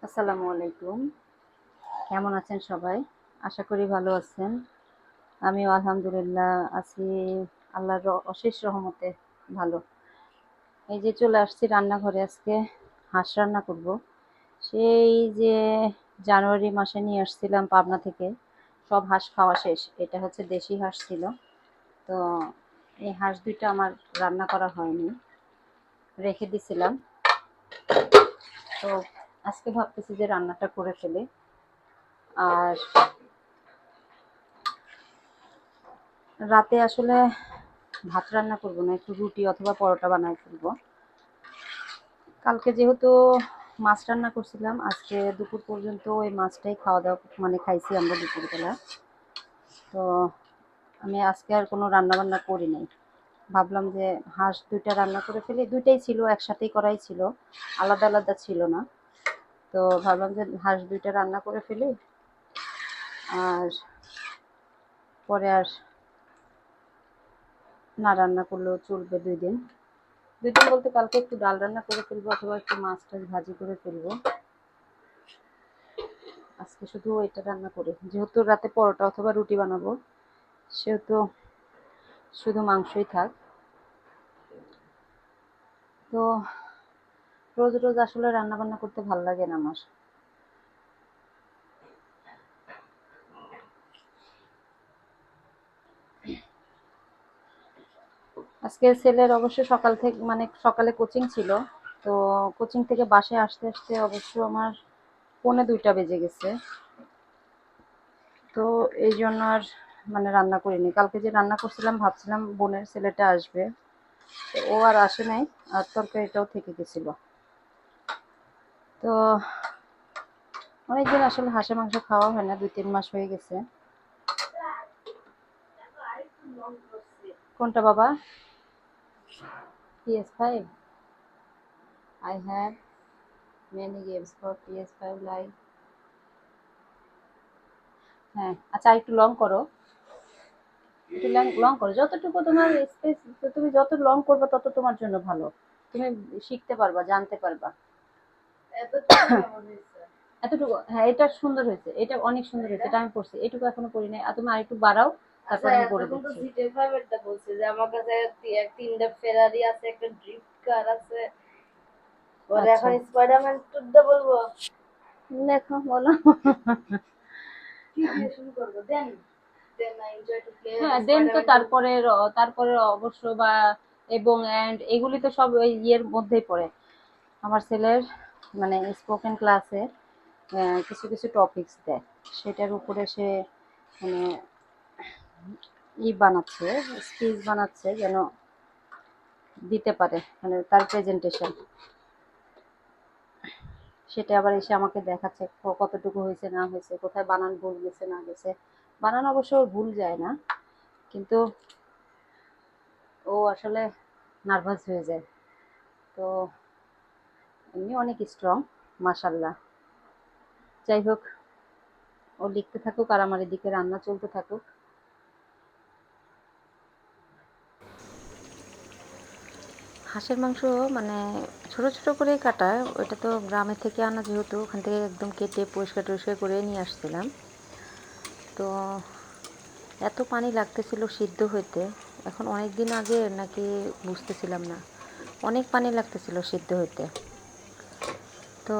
আসসালামু আলাইকুম। কেমন আছেন সবাই? আশা করি ভালো আছেন। আমিও আলহামদুলিল্লাহ আছি, আল্লাহর অশেষ রহমতে ভালো। এই যে চলে আসছি রান্নাঘরে, আজকে হাঁস রান্না করব। সেই যে জানুয়ারি মাসে নিয়ে আসছিলাম পাবনা থেকে, সব হাঁস খাওয়া শেষ। এটা হচ্ছে দেশি হাঁস ছিল। তো এই হাঁস দুইটা আমার রান্না করা হয়নি, রেখে দিছিলাম। তো আজকে ভাবতেছি যে রান্নাটা করে ফেলি। আর রাতে আসলে ভাত রান্না করব না, একটু রুটি অথবা পরোটা বানাই ফেলবো। কালকে যেহেতু মাছ রান্না করছিলাম, আজকে দুপুর পর্যন্ত ওই মাছটাই খাওয়া দাওয়া মানে খাইছি আমরা দুপুরবেলা। তো আমি আজকে আর কোনো রান্না বান্না করি নাই। ভাবলাম যে হাঁস দুইটা রান্না করে ফেলি, দুইটাই ছিল, একসাথেই করাই ছিল, আলাদা আলাদা ছিল না। তো ভাবলাম যে হাঁস দুইটা রান্না করে ফেলি, আর পরে আর না রান্না করলেও চলবে 2 দিন। 2 দিন বলতে কালকে একটু ডাল রান্না করে ফেলবো অথবা একটু মাছ টাছ ভাজি করে ফেলবো। আজকে শুধু এটা রান্না করি, যেহেতু রাতে পরোটা অথবা রুটি বানাবো, সেহেতু শুধু মাংসই থাক। তো রোজ রোজ আসলে রান্না বান্না করতে ভাল লাগে না আমার। আজকে ছেলের অবশ্য সকাল থেকে মানে সকালে কোচিং ছিল। তো কোচিং থেকে বাসায় আসতে আসতে অবশ্য আমার 1:45 বেজে গেছে। তো এই জন্য আর মানে রান্না করিনি। কালকে যে রান্না করছিলাম ভাবছিলাম বোনের ছেলেটা আসবে, তো ও আর আসে নাই, আর তরকারিটাও থেকে গেছিল। তো অনেকদিন আসলে হাঁসের মাংস খাওয়া হয় না, 2-3 মাস হয়ে গেছে। কোনটা বাবা? PS5? I have many games for PS5 like, হ্যাঁ আচ্ছা একটু লং করো, একটু লং করো, যতটুকু তোমার স্পেস, তুমি যত লং করবে তত তোমার জন্য ভালো। তুমি শিখতে পারবা, জানতে পারবা। এতটুকু, হ্যাঁ এটা সুন্দর হয়েছে, এটা অনেক সুন্দর হয়েছে, এটা আমি পড়ছি, এটুকু এখনো করি নাই। আর তুমি আরেকটু বাড়াও, তারপর আমি করে দিচ্ছি। জিটে ফাইভেরটা বলছে যে আমার কাছে 3টা ফেরারি আছে, একটা ড্রিফট কার আছে, ওর এখন স্পাইডারম্যান 2 বলবো। লেখো, বলো। কি দিয়ে শুরু করবো? Then then I enjoy to play. হ্যাঁ দেন তো তারপরে তারপরে অবশ্য বা এবং এন্ড এগুলি তো সব ওই ইয়ের মধ্যেই পড়ে। আমার ছেলের মানে স্পোকেন ক্লাসে কিছু কিছু টপিকস দেয়, সেটার উপরে সে মানে বানাচ্ছে, স্পিচ বানাচ্ছে যেন দিতে পারে, মানে তার প্রেজেন্টেশন। সেটা আবার এসে আমাকে দেখাচ্ছে কতটুকু হয়েছে না হয়েছে, কোথায় বানান ভুল গেছে না গেছে। বানান অবশ্য ভুল যায় না, কিন্তু ও আসলে নার্ভাস হয়ে যায়। তো এমনি অনেক স্ট্রং, মাশাল্লাহ। যাই হোক, ও লিখতে থাকুক আর আমার এদিকে রান্না চলতে থাকুক। হাঁসের মাংস মানে ছোট ছোট করে কাটা, ওইটা তো গ্রামে থেকে আনা, যেহেতু ওখান থেকে একদম কেটে পরিষ্কার টরিষ্কার করে নিয়ে আসছিলাম। তো এত পানি লাগতেছিল সিদ্ধ হইতে, এখন অনেক দিন আগে নাকি বুঝতেছিলাম না, অনেক পানি লাগতেছিল সিদ্ধ হইতে। তো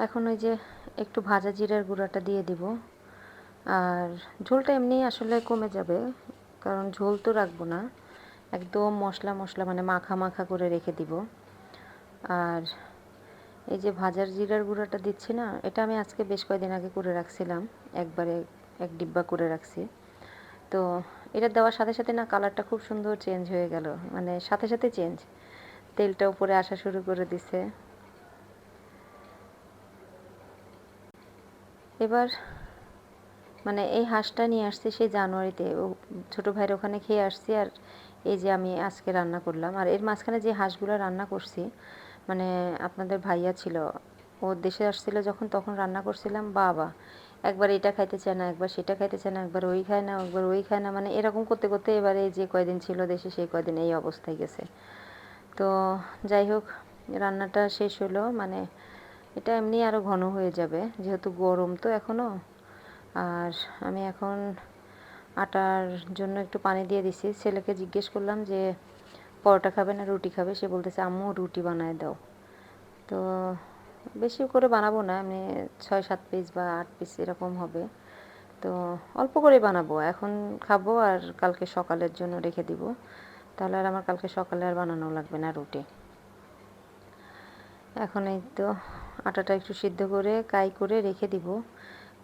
এখন ওই যে একটু ভাজা জিরার গুঁড়াটা দিয়ে দিব, আর ঝোলটা এমনি আসলে কমে যাবে, কারণ ঝোল তো রাখবো না, একদম মশলা মশলা মানে মাখা মাখা করে রেখে দিব। আর এই যে ভাজার জিরার গুঁড়াটা দিচ্ছি না, এটা আমি আজকে বেশ কয়েকদিন আগে করে রাখছিলাম, একবারে 1 ডিব্বা করে রাখছি। তো এটা দেওয়ার সাথে সাথে না কালারটা খুব সুন্দর চেঞ্জ হয়ে গেল, মানে সাথে সাথে চেঞ্জ, তেলটা উপরে আসা শুরু করে দিছে। এবার মানে এই হাঁসটা নিয়ে আসছি সেই জানুয়ারিতে, ও ছোটো ভাইয়ের ওখানে খেয়ে আসছি, আর এই যে আমি আজকে রান্না করলাম। আর এর মাঝখানে যে হাঁসগুলো রান্না করছি, মানে আপনাদের ভাইয়া ছিল, ও দেশে আসছিল যখন, তখন রান্না করছিলাম, বাবা একবার এটা খাইতে চায় না, একবার সেটা খাইতে চায় না, একবার ওই খায় না, একবার ওই খায় না, মানে এরকম করতে করতে এবারে যে কয়দিন ছিল দেশে সেই কয়দিন এই অবস্থায় গেছে। তো যাই হোক, রান্নাটা শেষ হলো, মানে এটা এমনি আরও ঘন হয়ে যাবে যেহেতু গরম তো এখনও। আর আমি এখন আটার জন্য একটু পানি দিয়ে দিছি। ছেলেকে জিজ্ঞেস করলাম যে পরোটা খাবে না রুটি খাবে, সে বলতেছে আম্মু রুটি বানায় দাও। তো বেশি করে বানাবো না, আমি 6-7 পিস বা 8 পিস এরকম হবে। তো অল্প করে বানাবো, এখন খাবো আর কালকে সকালের জন্য রেখে দিব, তাহলে আর আমার কালকে সকালে আর বানানো লাগবে না রুটি। এখন এই তো আটাটা একটু সিদ্ধ করে কাই করে রেখে দিব,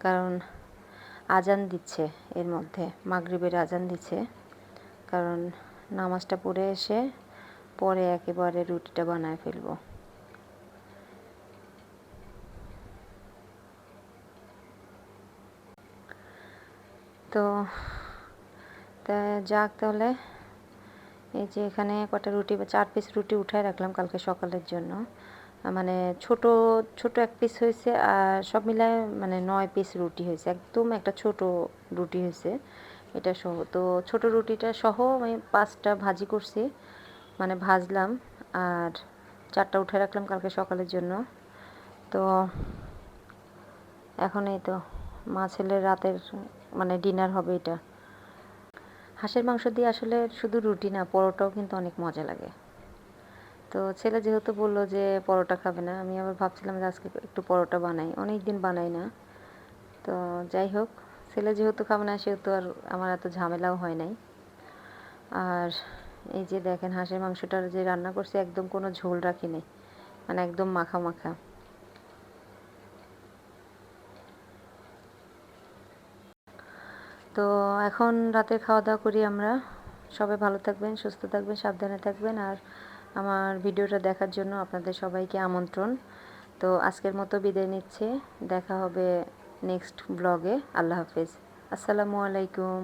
কারণ আজান দিচ্ছে, এর মধ্যে মাগরিবের আজান দিচ্ছে, কারণ নামাজটা পড়ে এসে পরে একেবারে রুটিটা বানায় ফেলবো। তো যাক, তাহলে এই যে এখানে কটা রুটি বা 4 পিস রুটি উঠায় রাখলাম কালকে সকালের জন্য। মানে ছোট ছোট 1 পিস হয়েছে, আর সব মিলায় মানে 9 পিস রুটি হয়েছে, একদম একটা ছোট রুটি হয়েছে এটা সহ। তো ছোট রুটিটা সহ আমি 5টা ভাজি করছি, মানে ভাজলাম, আর 4টা উঠে রাখলাম কালকে সকালের জন্য। তো এখন এই তো মা ছেলের রাতের মানে ডিনার হবে এটা। হাঁসের মাংস দিয়ে আসলে শুধু রুটি না, পরোটাও কিন্তু অনেক মজা লাগে। তো ছেলে যেহেতু বললো যে পরোটা খাবে না, আমি আবার ভাবছিলাম যে আজকে একটু পরোটা বানাই, অনেক দিন বানাই না। তো যাই হোক, ছেলে যেহেতু খাবে না সেহেতু আর আমার এত ঝামেলাও হয় নাই। আর এই যে দেখেন হাঁসের মাংসটার যে রান্না করছি, একদম কোনো ঝোল রাখি নাই, মানে একদম মাখা মাখা। তো এখন রাতের খাওয়া দাওয়া করি আমরা। সবাই ভালো থাকবেন, সুস্থ থাকবেন, সাবধানে থাকবেন, আর আমার ভিডিওটা দেখার জন্য আপনাদের সবাইকে আমন্ত্রণ। তো আজকের মতো বিদায় নিচ্ছি, দেখা হবে নেক্সট ব্লগে। আল্লাহ হাফেজ, আসসালামু আলাইকুম।